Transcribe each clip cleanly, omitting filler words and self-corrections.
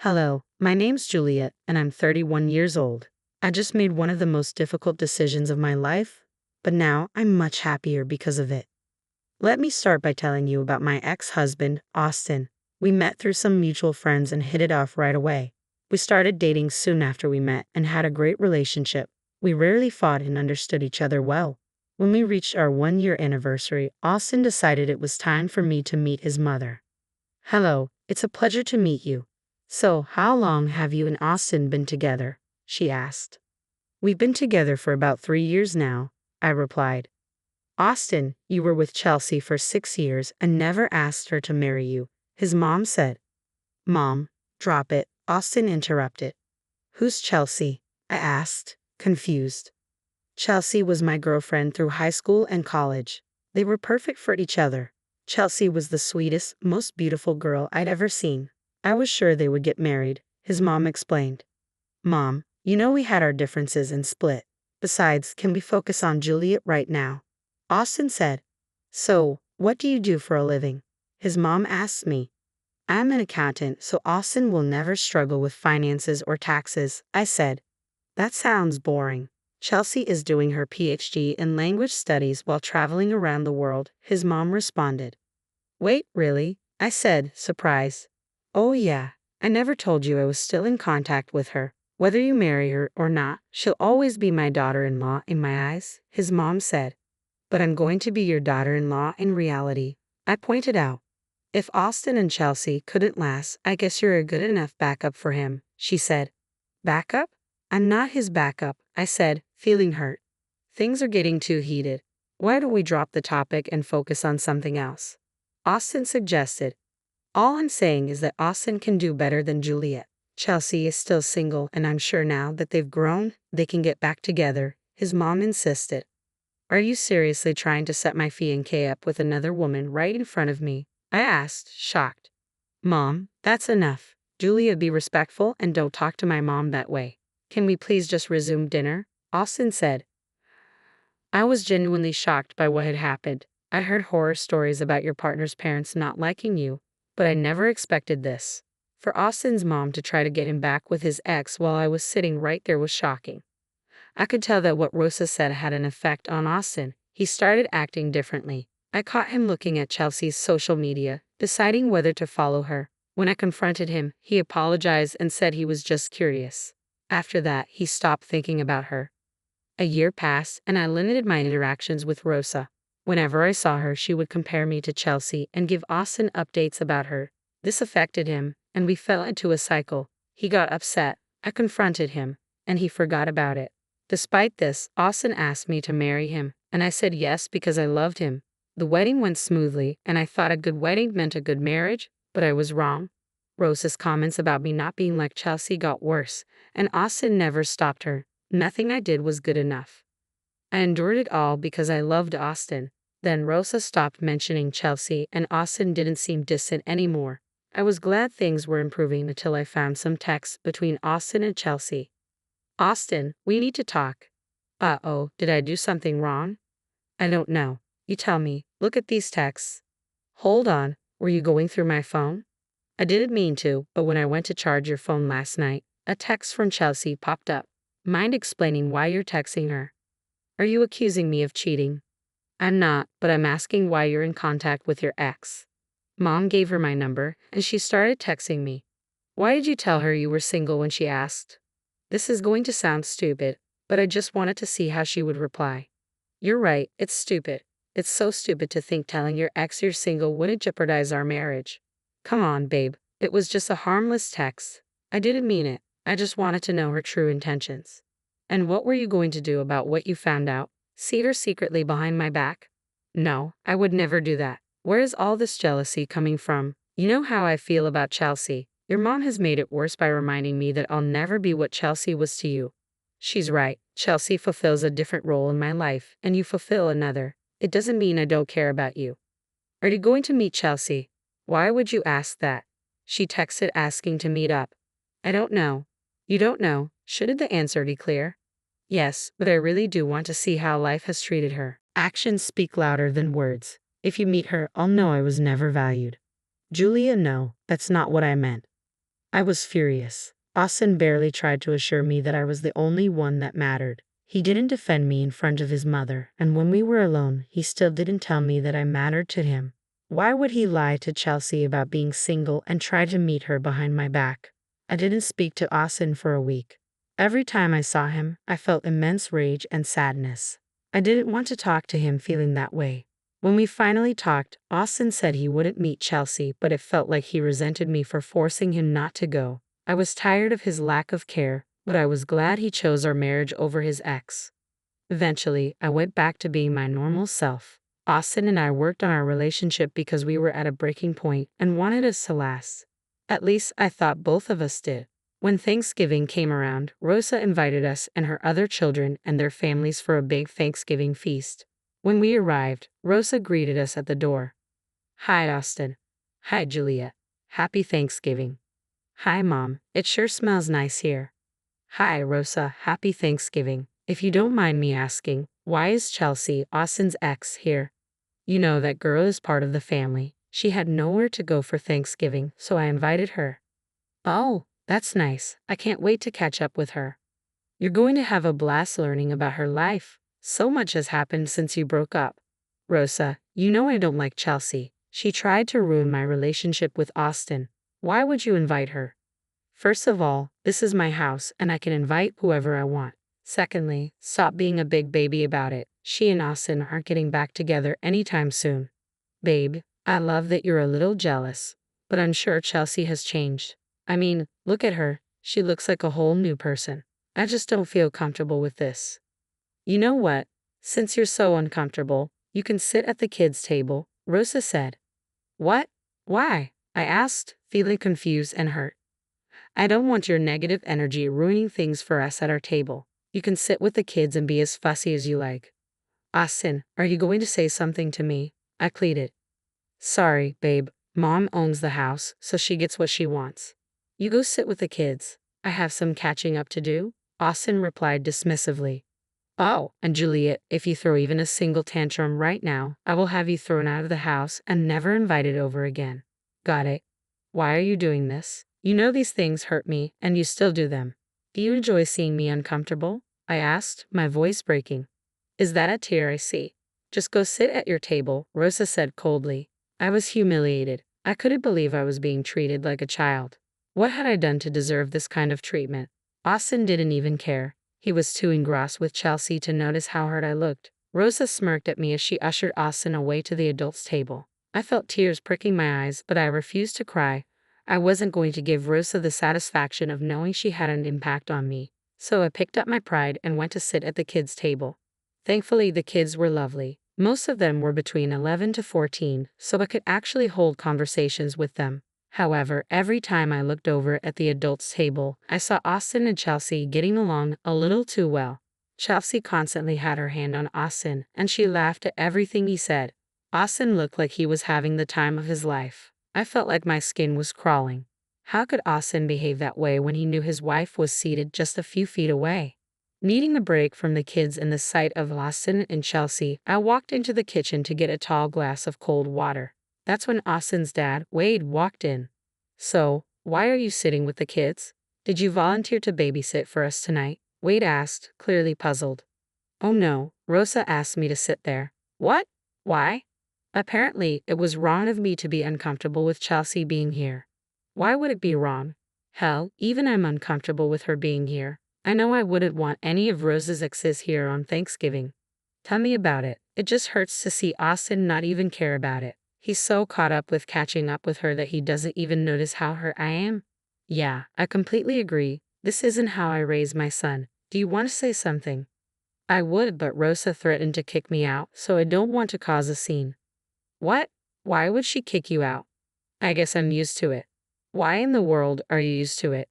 Hello, my name's Juliet, and I'm 31 years old. I just made one of the most difficult decisions of my life, but now I'm much happier because of it. Let me start by telling you about my ex-husband, Austin. We met through some mutual friends and hit it off right away. We started dating soon after we met and had a great relationship. We rarely fought and understood each other well. When we reached our 1-year anniversary, Austin decided it was time for me to meet his mother. Hello, it's a pleasure to meet you. So, how long have you and Austin been together? She asked. We've been together for about 3 years now, I replied. Austin, you were with Chelsea for 6 years and never asked her to marry you, his mom said. Mom, drop it, Austin interrupted. Who's Chelsea? I asked, confused. Chelsea was my girlfriend through high school and college. They were perfect for each other. Chelsea was the sweetest, most beautiful girl I'd ever seen. I was sure they would get married, his mom explained. Mom, you know we had our differences and split. Besides, can we focus on Juliet right now? Austin said. So, what do you do for a living? His mom asked me. I'm an accountant, so Austin will never struggle with finances or taxes, I said. That sounds boring. Chelsea is doing her PhD in language studies while traveling around the world, his mom responded. Wait, really? I said, surprised. Oh yeah, I never told you I was still in contact with her. Whether you marry her or not, she'll always be my daughter-in-law in my eyes, his mom said. But I'm going to be your daughter-in-law in reality, I pointed out. If Austin and Chelsea couldn't last, I guess you're a good enough backup for him, she said. Backup? I'm not his backup, I said, feeling hurt. Things are getting too heated. Why don't we drop the topic and focus on something else? Austin suggested. All I'm saying is that Austin can do better than Juliet. Chelsea is still single, and I'm sure now that they've grown, they can get back together, his mom insisted. Are you seriously trying to set my fiancé up with another woman right in front of me? I asked, shocked. Mom, that's enough. Julia, be respectful and don't talk to my mom that way. Can we please just resume dinner? Austin said. I was genuinely shocked by what had happened. I heard horror stories about your partner's parents not liking you, but I never expected this. For Austin's mom to try to get him back with his ex while I was sitting right there was shocking. I could tell that what Rosa said had an effect on Austin. He started acting differently. I caught him looking at Chelsea's social media, deciding whether to follow her. When I confronted him, he apologized and said he was just curious. After that, he stopped thinking about her. A year passed, and I limited my interactions with Rosa. Whenever I saw her, she would compare me to Chelsea and give Austin updates about her. This affected him, and we fell into a cycle. He got upset. I confronted him, and he forgot about it. Despite this, Austin asked me to marry him, and I said yes because I loved him. The wedding went smoothly, and I thought a good wedding meant a good marriage, but I was wrong. Rosa's comments about me not being like Chelsea got worse, and Austin never stopped her. Nothing I did was good enough. I endured it all because I loved Austin. Then Rosa stopped mentioning Chelsea, and Austin didn't seem distant anymore. I was glad things were improving until I found some texts between Austin and Chelsea. Austin, we need to talk. Uh-oh, did I do something wrong? I don't know. You tell me. Look at these texts. Hold on, were you going through my phone? I didn't mean to, but when I went to charge your phone last night, a text from Chelsea popped up. Mind explaining why you're texting her? Are you accusing me of cheating? I'm not, but I'm asking why you're in contact with your ex. Mom gave her my number, and she started texting me. Why did you tell her you were single when she asked? This is going to sound stupid, but I just wanted to see how she would reply. You're right, it's stupid. It's so stupid to think telling your ex you're single wouldn't jeopardize our marriage. Come on, babe. It was just a harmless text. I didn't mean it. I just wanted to know her true intentions. And what were you going to do about what you found out? See her secretly behind my back? No, I would never do that. Where is all this jealousy coming from? You know how I feel about Chelsea. Your mom has made it worse by reminding me that I'll never be what Chelsea was to you. She's right. Chelsea fulfills a different role in my life, and you fulfill another. It doesn't mean I don't care about you. Are you going to meet Chelsea? Why would you ask that? She texted asking to meet up. I don't know. You don't know. Shouldn't the answer be clear? Yes, but I really do want to see how life has treated her. Actions speak louder than words. If you meet her, I'll know I was never valued. Julia, no, that's not what I meant. I was furious. Austin barely tried to assure me that I was the only one that mattered. He didn't defend me in front of his mother, and when we were alone, he still didn't tell me that I mattered to him. Why would he lie to Chelsea about being single and try to meet her behind my back? I didn't speak to Austin for a week. Every time I saw him, I felt immense rage and sadness. I didn't want to talk to him feeling that way. When we finally talked, Austin said he wouldn't meet Chelsea, but it felt like he resented me for forcing him not to go. I was tired of his lack of care, but I was glad he chose our marriage over his ex. Eventually, I went back to being my normal self. Austin and I worked on our relationship because we were at a breaking point and wanted us to last. At least I thought both of us did. When Thanksgiving came around, Rosa invited us and her other children and their families for a big Thanksgiving feast. When we arrived, Rosa greeted us at the door. "Hi, Austin." "Hi, Juliet. Happy Thanksgiving." "Hi, Mom. It sure smells nice here." "Hi, Rosa. Happy Thanksgiving. If you don't mind me asking, why is Chelsea, Austin's ex, here?" "You know, that girl is part of the family. She had nowhere to go for Thanksgiving, so I invited her." "Oh, that's nice. I can't wait to catch up with her." "You're going to have a blast learning about her life. So much has happened since you broke up." "Rosa, you know I don't like Chelsea. She tried to ruin my relationship with Austin. Why would you invite her?" "First of all, this is my house and I can invite whoever I want. Secondly, stop being a big baby about it. She and Austin aren't getting back together anytime soon." "Babe, I love that you're a little jealous, but I'm sure Chelsea has changed. I mean, look at her. She looks like a whole new person. I just don't feel comfortable with this." "You know what? Since you're so uncomfortable, you can sit at the kids' table," Rosa said. "What? Why?" I asked, feeling confused and hurt. "I don't want your negative energy ruining things for us at our table. You can sit with the kids and be as fussy as you like." "Austin, are you going to say something to me?" I pleaded. "Sorry, babe. Mom owns the house, so she gets what she wants. You go sit with the kids. I have some catching up to do," Austin replied dismissively. "Oh, and Juliet, if you throw even a single tantrum right now, I will have you thrown out of the house and never invited over again." "Got it. Why are you doing this? You know these things hurt me, and you still do them." "Do you enjoy seeing me uncomfortable?" I asked, my voice breaking. "Is that a tear I see?" "Just go sit at your table," Rosa said coldly. I was humiliated. I couldn't believe I was being treated like a child. What had I done to deserve this kind of treatment? Austin didn't even care. He was too engrossed with Chelsea to notice how hurt I looked. Rosa smirked at me as she ushered Austin away to the adults' table. I felt tears pricking my eyes, but I refused to cry. I wasn't going to give Rosa the satisfaction of knowing she had an impact on me. So I picked up my pride and went to sit at the kids' table. Thankfully, the kids were lovely. Most of them were between 11 to 14, so I could actually hold conversations with them. However, every time I looked over at the adults' table, I saw Austin and Chelsea getting along a little too well. Chelsea constantly had her hand on Austin, and she laughed at everything he said. Austin looked like he was having the time of his life. I felt like my skin was crawling. How could Austin behave that way when he knew his wife was seated just a few feet away? Needing a break from the kids and the sight of Austin and Chelsea, I walked into the kitchen to get a tall glass of cold water. That's when Austin's dad, Wade, walked in. "So, why are you sitting with the kids? Did you volunteer to babysit for us tonight?" Wade asked, clearly puzzled. "Oh no, Rosa asked me to sit there." "What? Why?" "Apparently, it was wrong of me to be uncomfortable with Chelsea being here." "Why would it be wrong? Hell, even I'm uncomfortable with her being here. I know I wouldn't want any of Rosa's exes here on Thanksgiving." "Tell me about it. It just hurts to see Austin not even care about it. He's so caught up with catching up with her that he doesn't even notice how hurt I am." "Yeah, I completely agree. This isn't how I raise my son. Do you want to say something?" "I would, but Rosa threatened to kick me out, so I don't want to cause a scene." "What? Why would she kick you out?" "I guess I'm used to it." "Why in the world are you used to it?"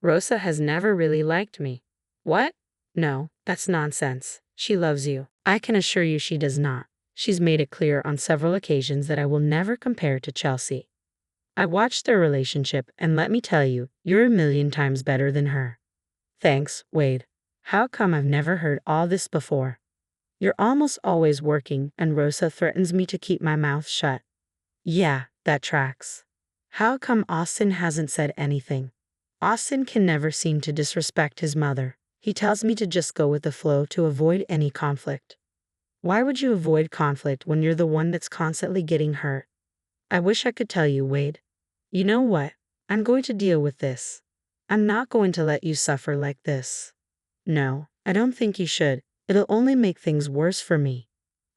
"Rosa has never really liked me." "What? No, that's nonsense. She loves you." "I can assure you she does not. She's made it clear on several occasions that I will never compare to Chelsea. I watched their relationship, and let me tell you, you're a million times better than her." "Thanks, Wade. How come I've never heard all this before?" "You're almost always working, and Rosa threatens me to keep my mouth shut." "Yeah, that tracks." How come Austin hasn't said anything? Austin can never seem to disrespect his mother. He tells me to just go with the flow to avoid any conflict. Why would you avoid conflict when you're the one that's constantly getting hurt? I wish I could tell you, Wade. You know what? I'm going to deal with this. I'm not going to let you suffer like this. No, I don't think you should. It'll only make things worse for me.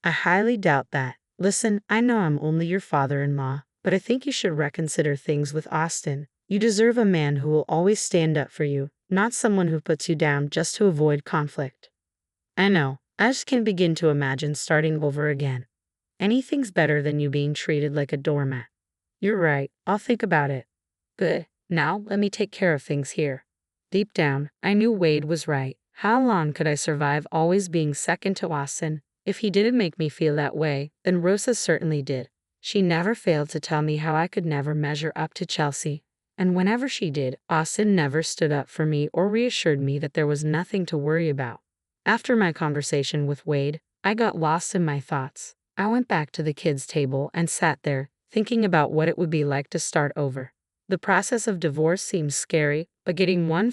I highly doubt that. Listen, I know I'm only your father-in-law, but I think you should reconsider things with Austin. You deserve a man who will always stand up for you, not someone who puts you down just to avoid conflict. I know. I just can't begin to imagine starting over again. Anything's better than you being treated like a doormat. You're right. I'll think about it. Good. Now, let me take care of things here. Deep down, I knew Wade was right. How long could I survive always being second to Austin? If he didn't make me feel that way, then Rosa certainly did. She never failed to tell me how I could never measure up to Chelsea. And whenever she did, Austin never stood up for me or reassured me that there was nothing to worry about. After my conversation with Wade, I got lost in my thoughts. I went back to the kids' table and sat there, thinking about what it would be like to start over. The process of divorce seemed scary, but getting one I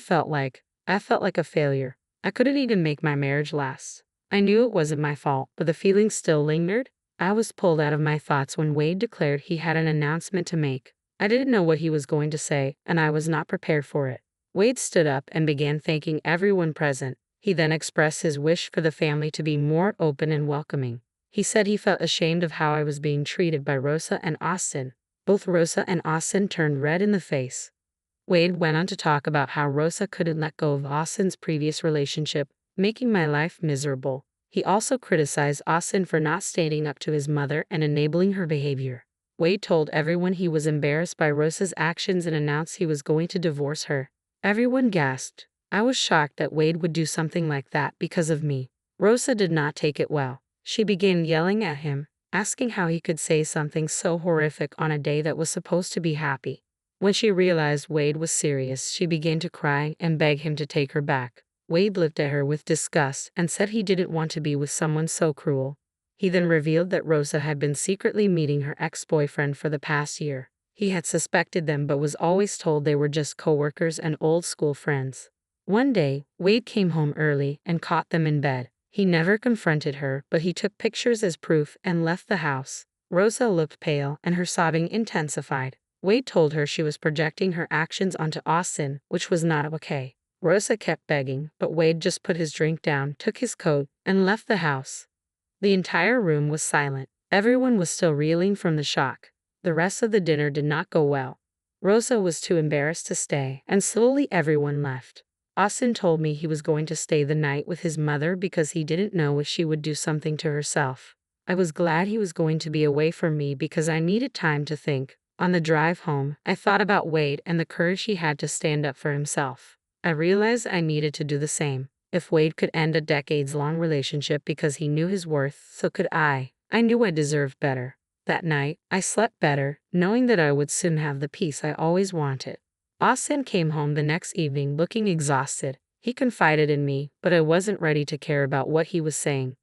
felt like a failure. I couldn't even make my marriage last. I knew it wasn't my fault, but the feeling still lingered. I was pulled out of my thoughts when Wade declared he had an announcement to make. I didn't know what he was going to say, and I was not prepared for it. Wade stood up and began thanking everyone present. He then expressed his wish for the family to be more open and welcoming. He said he felt ashamed of how I was being treated by Rosa and Austin. Both Rosa and Austin turned red in the face. Wade went on to talk about how Rosa couldn't let go of Austin's previous relationship, making my life miserable. He also criticized Austin for not standing up to his mother and enabling her behavior. Wade told everyone he was embarrassed by Rosa's actions and announced he was going to divorce her. Everyone gasped. I was shocked that Wade would do something like that because of me. Rosa did not take it well. She began yelling at him, asking how he could say something so horrific on a day that was supposed to be happy. When she realized Wade was serious, she began to cry and beg him to take her back. Wade looked at her with disgust and said he didn't want to be with someone so cruel. He then revealed that Rosa had been secretly meeting her ex-boyfriend for the past year. He had suspected them but was always told they were just co-workers and old school friends. One day, Wade came home early and caught them in bed. He never confronted her, but he took pictures as proof and left the house. Rosa looked pale and her sobbing intensified. Wade told her she was projecting her actions onto Austin, which was not okay. Rosa kept begging, but Wade just put his drink down, took his coat, and left the house. The entire room was silent. Everyone was still reeling from the shock. The rest of the dinner did not go well. Rosa was too embarrassed to stay, and slowly everyone left. Austin told me he was going to stay the night with his mother because he didn't know if she would do something to herself. I was glad he was going to be away from me because I needed time to think. On the drive home, I thought about Wade and the courage he had to stand up for himself. I realized I needed to do the same. If Wade could end a decades-long relationship because he knew his worth, so could I. I knew I deserved better. That night, I slept better, knowing that I would soon have the peace I always wanted. Austin came home the next evening looking exhausted. He confided in me, but I wasn't ready to care about what he was saying.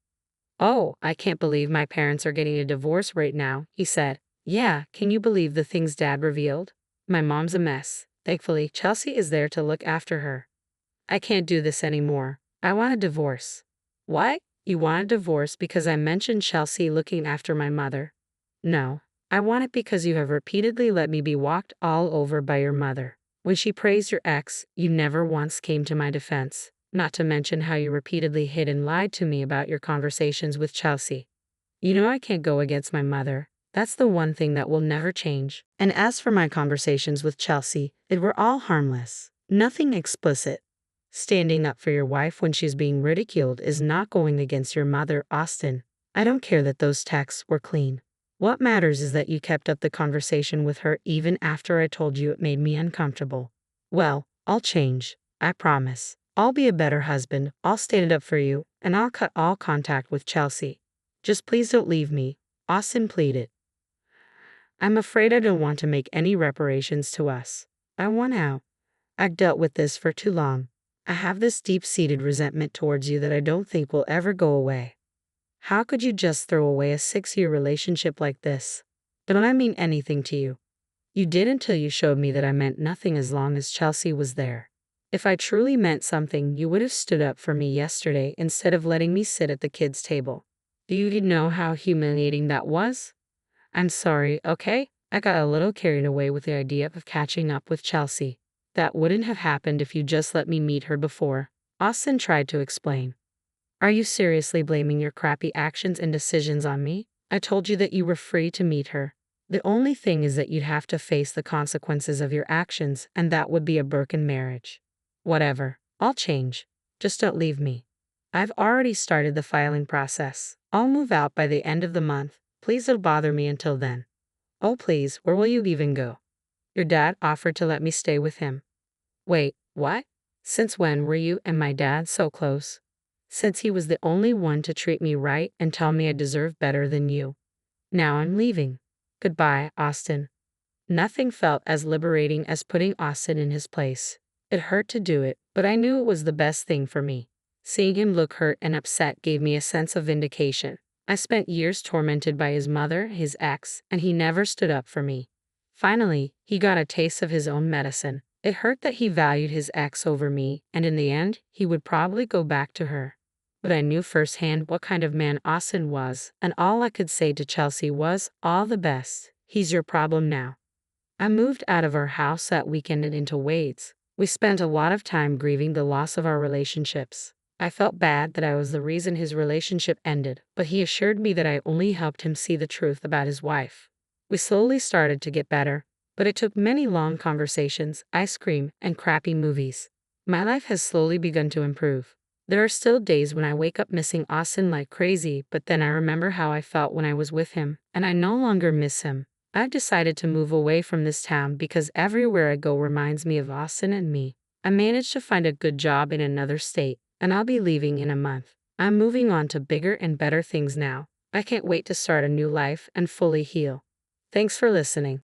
"Oh, I can't believe my parents are getting a divorce right now," he said. "Yeah, can you believe the things Dad revealed? My mom's a mess. Thankfully, Chelsea is there to look after her. I can't do this anymore. I want a divorce." "What? You want a divorce because I mentioned Chelsea looking after my mother?" "No. I want it because you have repeatedly let me be walked all over by your mother. When she praised your ex, you never once came to my defense, not to mention how you repeatedly hid and lied to me about your conversations with Chelsea. You know I can't go against my mother. That's the one thing that will never change. And as for my conversations with Chelsea, they were all harmless. Nothing explicit. Standing up for your wife when she's being ridiculed is not going against your mother, Austin. I don't care that those texts were clean. What matters is that you kept up the conversation with her even after I told you it made me uncomfortable. Well, I'll change. I promise. I'll be a better husband, I'll stand up for you, and I'll cut all contact with Chelsea. Just please don't leave me," Austin pleaded. "I'm afraid I don't want to make any reparations to us. I want out. I've dealt with this for too long. I have this deep-seated resentment towards you that I don't think will ever go away. How could you just throw away a 6-year relationship like this? Don't I mean anything to you? You did until you showed me that I meant nothing as long as Chelsea was there. If I truly meant something, you would have stood up for me yesterday instead of letting me sit at the kids' table. Do you know how humiliating that was? I'm sorry, okay? I got a little carried away with the idea of catching up with Chelsea. That wouldn't have happened if you just let me meet her before, Austin tried to explain. Are you seriously blaming your crappy actions and decisions on me? I told you that you were free to meet her. The only thing is that you'd have to face the consequences of your actions, and that would be a broken marriage. Whatever, I'll change. Just don't leave me. I've already started the filing process. I'll move out by the end of the month. Please don't bother me until then. Oh please, where will you even go? Your dad offered to let me stay with him. Wait, what? Since when were you and my dad so close? Since he was the only one to treat me right and tell me I deserve better than you. Now I'm leaving. Goodbye, Austin. Nothing felt as liberating as putting Austin in his place. It hurt to do it, but I knew it was the best thing for me. Seeing him look hurt and upset gave me a sense of vindication. I spent years tormented by his mother, his ex, and he never stood up for me. Finally, he got a taste of his own medicine. It hurt that he valued his ex over me, and in the end, he would probably go back to her. But I knew firsthand what kind of man Austin was, and all I could say to Chelsea was, all the best. He's your problem now. I moved out of our house that weekend and into Wade's. We spent a lot of time grieving the loss of our relationships. I felt bad that I was the reason his relationship ended, but he assured me that I only helped him see the truth about his wife. We slowly started to get better, but it took many long conversations, ice cream, and crappy movies. My life has slowly begun to improve. There are still days when I wake up missing Austin like crazy, but then I remember how I felt when I was with him, and I no longer miss him. I've decided to move away from this town because everywhere I go reminds me of Austin and me. I managed to find a good job in another state, and I'll be leaving in a month. I'm moving on to bigger and better things now. I can't wait to start a new life and fully heal. Thanks for listening.